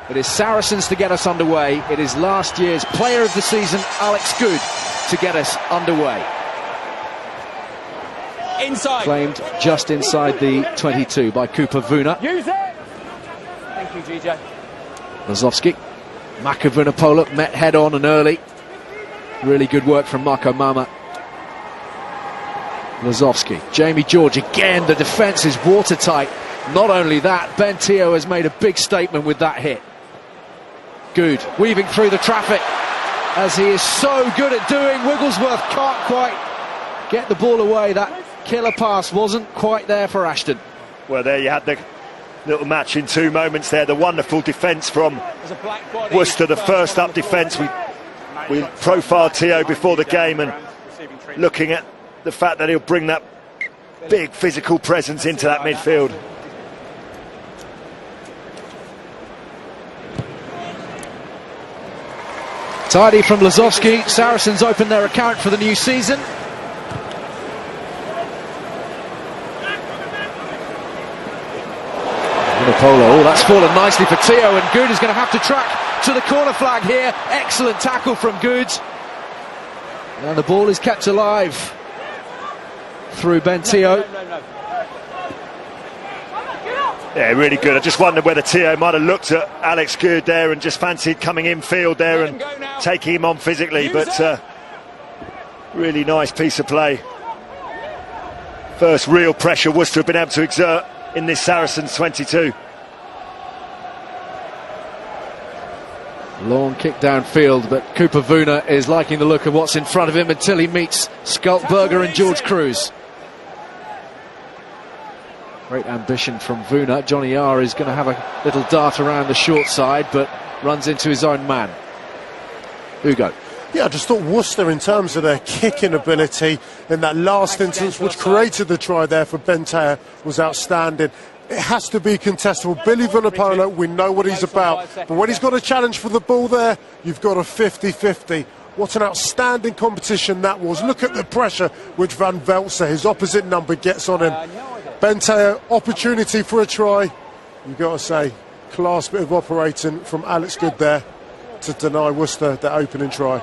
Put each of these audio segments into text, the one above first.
It is Saracens to get us underway. It is last year's Player of the Season, Alex Good, to get us underway. Inside. Claimed just inside the 22 by Cooper Vuna. Use it! Thank you, GJ. Lazowski. Maka Vunipola met head on and early. Really good work from Marco Mama. Lazowski. Jamie George again. The defence is watertight. Not only that, Ben Teo has made a big statement with that hit. Good. Weaving through the traffic, as he is so good at doing. Wigglesworth can't quite get the ball away. That killer pass wasn't quite there for Ashton. Well, there you had the little match in 2 moments there. The wonderful defence from Worcester, the first up defence. We profiled Teo before the game, and looking at the fact that he'll bring that big physical presence into that midfield. Tidy from Lazowski. Saracens open their account for the new season. Vunipola, oh, that's fallen nicely for Teo, and Good is going to have to track to the corner flag here. Excellent tackle from Good. And the ball is kept alive through Ben Teo. Yeah, really good. I just wondered whether Teo might have looked at Alex Good there and just fancied coming infield there and taking him on physically, but really nice piece of play. First real pressure Worcester have been able to exert in this Saracens 22. Long kick downfield, but Cooper Vuna is liking the look of what's in front of him until he meets Skultberger and George Cruz. Great ambition from Vuna. Johnny R is going to have a little dart around the short side, but runs into his own man. Hugo. Yeah, I just thought Worcester, in terms of their kicking ability in that last instance, which created the try there for Ben Teo, was outstanding. It has to be contestable. Billy Vunipola, we know what he's about, but when he's got a challenge for the ball there, you've got a 50-50. What an outstanding competition that was. Look at the pressure which Van Veltzer, his opposite number, gets on him. Ben Teo, opportunity for a try. You've got to say, class bit of operating from Alex Good there to deny Worcester that opening try.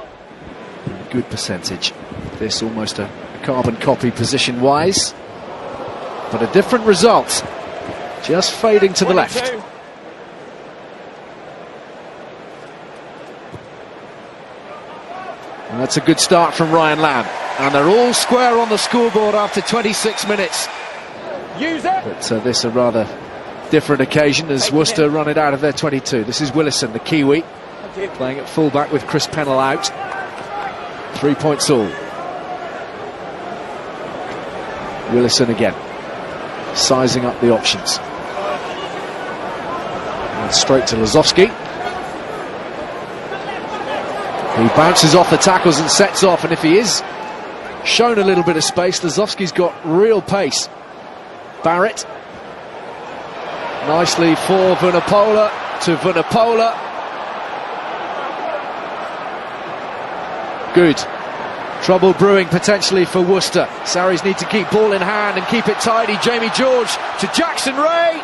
Good percentage. This almost a carbon copy position-wise, but a different result. Just fading to the left. And that's a good start from Ryan Lamb. And they're all square on the scoreboard after 26 minutes. Use it. But this a rather different occasion as Worcester run it out of their 22. This is Willison, the Kiwi, playing at fullback with Chris Pennell out. 3 points all. Willison again, sizing up the options. And straight to Lazowski. He bounces off the tackles and sets off, and if he is shown a little bit of space, Lazowski's got real pace. Barrett. Nicely for Vunipola, to Vunipola. Good. Trouble brewing potentially for Worcester. Sarries need to keep ball in hand and keep it tidy. Jamie George to Jackson Ray.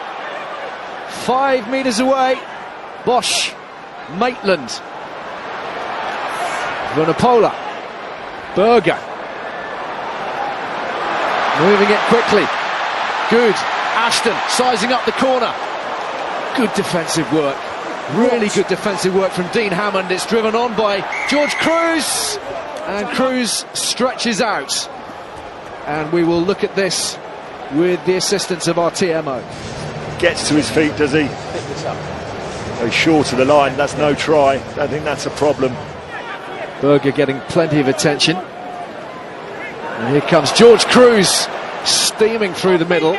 5 metres away. Bosch. Maitland. Vunipola. Berger. Moving it quickly. Good. Ashton sizing up the corner. Good defensive work. Really good defensive work from Dean Hammond. It's driven on by George Cruz. And Cruz stretches out. And we will look at this with the assistance of our TMO. Gets to his feet, does he? Very short of the line. That's no try. I think that's a problem. Berger getting plenty of attention. And here comes George Cruz, steaming through the middle.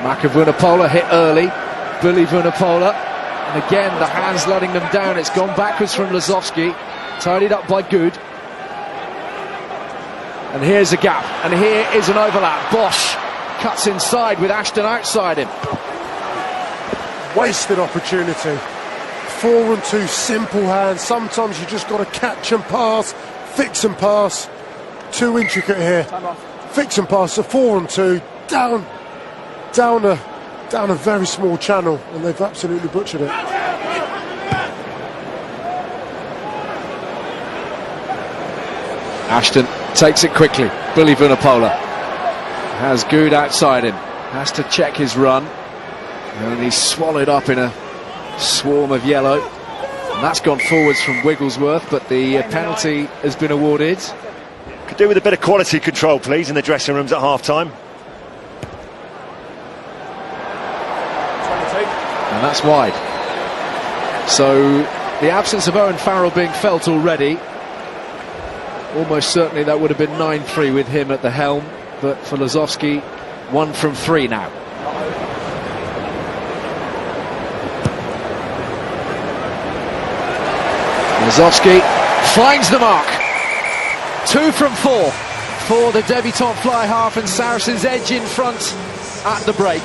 Maka Vunipola hit early. Billy Vunipola. And again, the hands letting them down. It's gone backwards from Lazowski. Tidied up by Good. And here's a gap. And here is an overlap. Bosch cuts inside with Ashton outside him. Wasted opportunity. 4 and 2, simple hands. Sometimes you just got to catch and pass, fix and pass. Too intricate here. Fix and pass, a 4 and 2, down down a very small channel, and they've absolutely butchered it. Ashton takes it quickly. Billy Vunipola has Good outside him, has to check his run, and he's swallowed up in a swarm of yellow, and that's gone forwards from Wigglesworth, but the penalty has been awarded. Could do with a bit of quality control, please, in the dressing rooms at half-time. And that's wide. So the absence of Owen Farrell being felt already, almost certainly that would have been 9-3 with him at the helm, but for Lozowski, 1 from 3 now. Lozowski finds the mark. 2 from 4 for the debutant fly half, and Saracens edge in front at the break.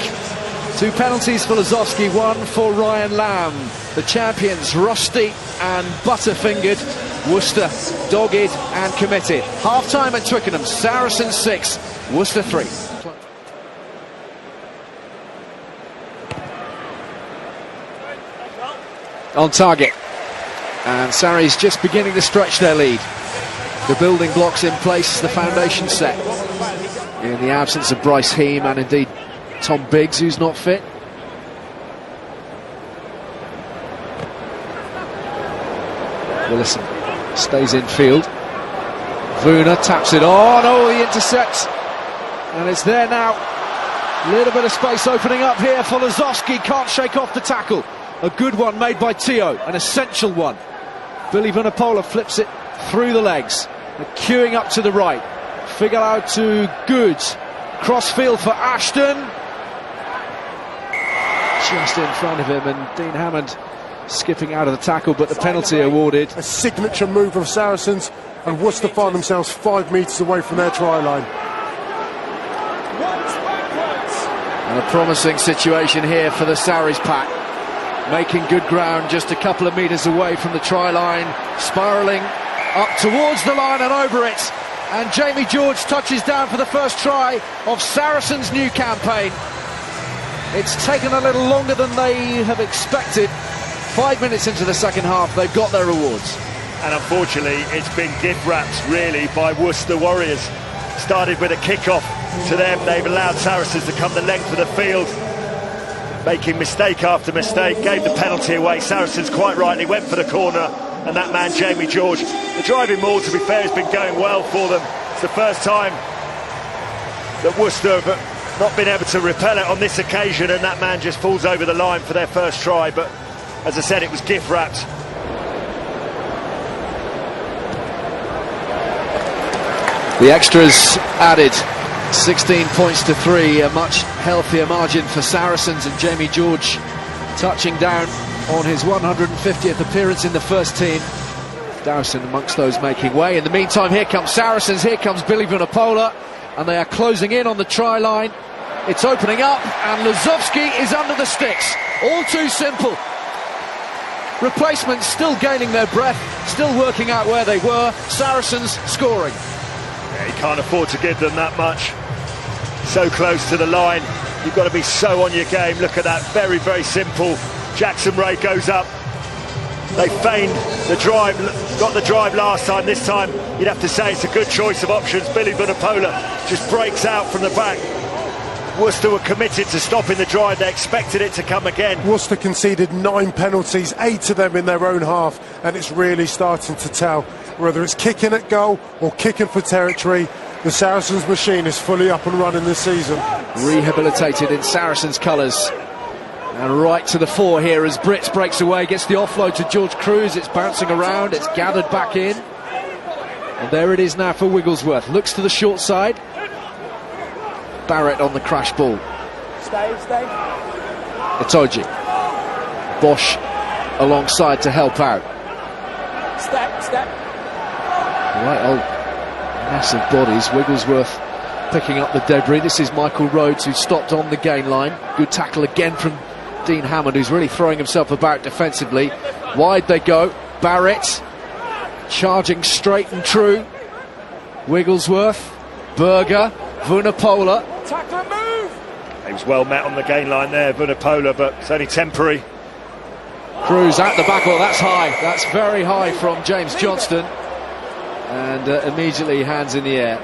2 penalties for Lozowski, 1 for Ryan Lamb. The champions rusty and butterfingered, Worcester dogged and committed. Half-time at Twickenham, Saracens 6, Worcester 3. On target, and Sarries just beginning to stretch their lead. The building blocks in place, the foundation set. In the absence of Bryce Heem and indeed Tom Biggs, who's not fit. Willison stays in field. Vuna taps it on. Oh, he intercepts, and it's there now. A little bit of space opening up here for Lozowski. Can't shake off the tackle. A good one made by Tio, an essential one. Billy Vunipola flips it through the legs. They're queuing up to the right. Figure out to Goods. Crossfield for Ashton. Just in front of him, and Dean Hammond skipping out of the tackle, but the penalty awarded. A signature move of Saracens, and Worcester find themselves 5 metres away from their try line. And a promising situation here for the Sarries pack, making good ground just a couple of metres away from the try line, spiralling up towards the line and over it, and Jamie George touches down for the first try of Saracens' new campaign. It's taken a little longer than they have expected. 5 minutes into the second half, they've got their rewards. And unfortunately, it's been gift wrapped, really, by Worcester Warriors. Started with a kick-off to them. They've allowed Saracens to come the length of the field, making mistake after mistake, gave the penalty away. Saracens quite rightly went for the corner, and that man, Jamie George. The driving maul, to be fair, has been going well for them. It's the first time that Worcester have not been able to repel it on this occasion, and that man just falls over the line for their first try. But as I said, it was gift wrapped. The extras added 16 points to 3, a much healthier margin for Saracens, and Jamie George touching down on his 150th appearance in the first team. Dowson amongst those making way. In the meantime, here comes Saracens, here comes Billy Vunipola, and they are closing in on the try line. It's opening up, and Lozowski is under the sticks. All too simple. Replacements still gaining their breath, still working out where they were. Saracens scoring. Yeah, you can't afford to give them that much. So close to the line, you've got to be so on your game. Look at that, very, very simple. Jackson Ray goes up. They feigned the drive, got the drive last time. This time, you'd have to say it's a good choice of options. Billy Vunipola just breaks out from the back. Worcester were committed to stopping the drive. They expected it to come again. Worcester conceded 9 penalties, 8 of them in their own half, and it's really starting to tell. Whether it's kicking at goal or kicking for territory, the Saracens machine is fully up and running this season. Rehabilitated in Saracens colours. And right to the fore here as Brits breaks away, gets the offload to George Cruz. It's bouncing around, it's gathered back in. And there it is now for Wigglesworth. Looks to the short side. Barrett on the crash ball. Stay. Itoji. Bosch alongside to help out. Step. Right old mess of bodies. Wigglesworth picking up the debris. This is Michael Rhodes, who stopped on the gain line. Good tackle again from Dean Hammond, who's really throwing himself about defensively. Wide they go. Barrett charging straight and true. Wigglesworth, Berger, Vunipola. Tackle and move. He was well met on the gain line there, Vunipola, but it's only temporary. Cruz at the back, well that's high, that's very high from James Johnston, and immediately hands in the air.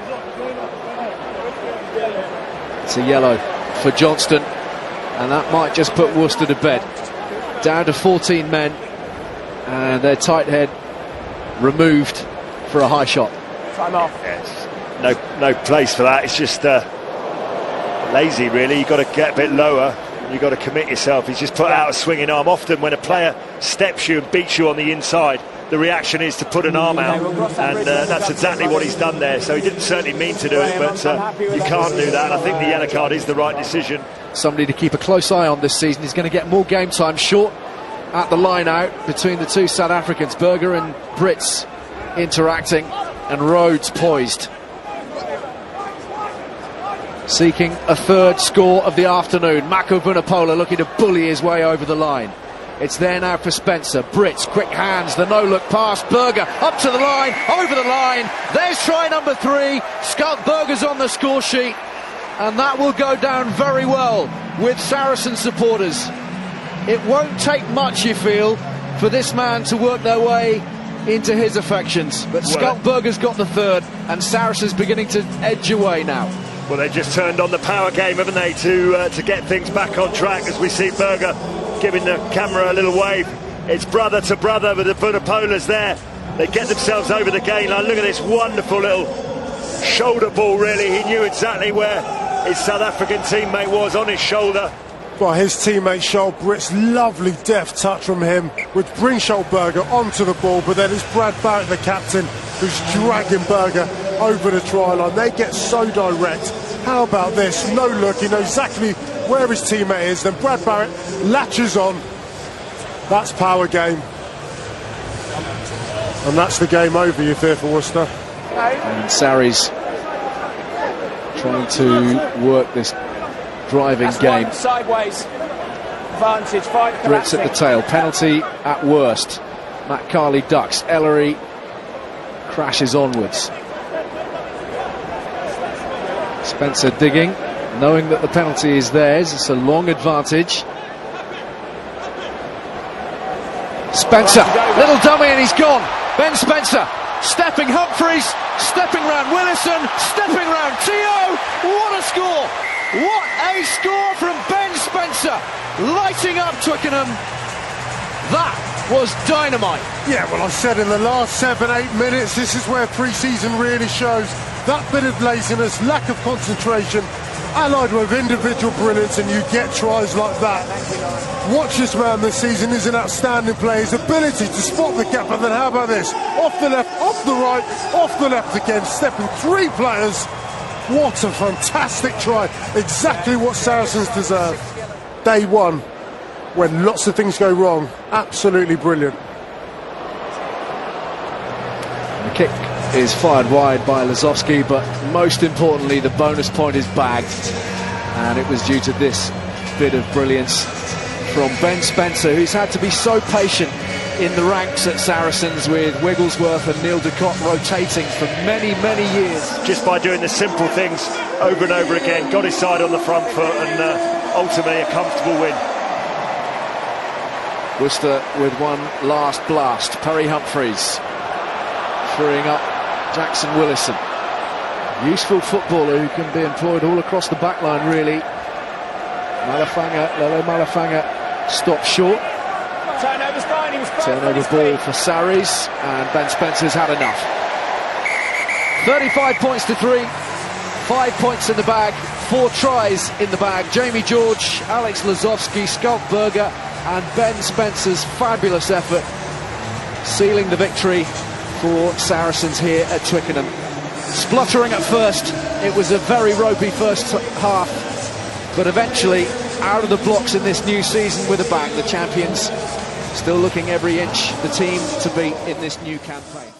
It's a yellow for Johnston, and that might just put Worcester to bed. Down to 14 men, and their tight head removed for a high shot. Time off. Yeah, no place for that. It's just lazy, really. You've got to get a bit lower. You've got to commit yourself. He's just put out a swinging arm. Often when a player steps you and beats you on the inside, the reaction is to put an arm out, and that's exactly what he's done there. So he didn't certainly mean to do it, but you can't do that. I think the yellow card is the right decision. Somebody to keep a close eye on this season. He's going to get more game time. Short at the line out between the two South Africans. Berger and Brits interacting, and Rhodes poised, seeking a third score of the afternoon. Mako Vunipola looking to bully his way over the line. It's there now for Spencer. Brits, quick hands, the no-look pass. Berger up to the line, over the line. There's try number 3. Schalk Burger's on the score sheet, and that will go down very well with Saracen supporters. It won't take much, you feel, for this man to work their way into his affections. But Schalk Burger's got the third, and Saracens beginning to edge away now. Well, they just turned on the power game, haven't they, to get things back on track, as we see Berger giving the camera a little wave. It's brother to brother with the Vunipolas there. They get themselves over the gain line. Look at this wonderful little shoulder ball, really. He knew exactly where his South African teammate was, on his shoulder. Well, his teammate Schalk Brits, lovely deft touch from him, which brings Schalk Burger onto the ball, but then it's Brad Barrett, the captain, who's dragging Berger over the try line. They get so direct. How about this? No look, he knows exactly where his teammate is. Then Brad Barrett latches on. That's power game. And that's the game over, you fear, for Worcester. And Sarries trying to work this driving game. Sideways. Advantage. Brits at the tail. Penalty at worst. Matt Carley ducks. Ellery crashes onwards. Spencer digging, knowing that the penalty is theirs. It's a long advantage. Spencer, little dummy, and he's gone. Ben Spencer, stepping Humphreys, stepping round Willison, stepping round Teo. What a score! What a score from Ben Spencer, lighting up Twickenham. That was dynamite. Yeah, well, I said in the last 7-8 minutes, this is where pre-season really shows. That bit of laziness, lack of concentration, allied with individual brilliance, and you get tries like that. Watch this man this season. Is an outstanding player. His ability to spot the gap, and then how about this? Off the left, off the right, off the left again, stepping 3 players. What a fantastic try. Exactly what Saracens deserve. Day one, when lots of things go wrong. Absolutely brilliant. The kick is fired wide by Lazowski, but most importantly the bonus point is bagged, and it was due to this bit of brilliance from Ben Spencer, who's had to be so patient in the ranks at Saracens, with Wigglesworth and Neil Ducott rotating for many years. Just by doing the simple things over and over again, got his side on the front foot, and ultimately a comfortable win. Worcester with one last blast. Perry Humphreys freeing up Jackson Willison. Useful footballer who can be employed all across the back line, really. Lele Malafanga stopped short. Turnover's fine, he was Turnover ball for Sarries, and Ben Spencer's had enough. 35 points to 3, 5 points in the bag, 4 tries in the bag. Jamie George, Alex Lazowski, Schalk Burger, and Ben Spencer's fabulous effort sealing the victory for Saracens here at Twickenham. Spluttering at first, it was a very ropey first half, but eventually out of the blocks in this new season with a bang. The champions still looking every inch the team to beat in this new campaign.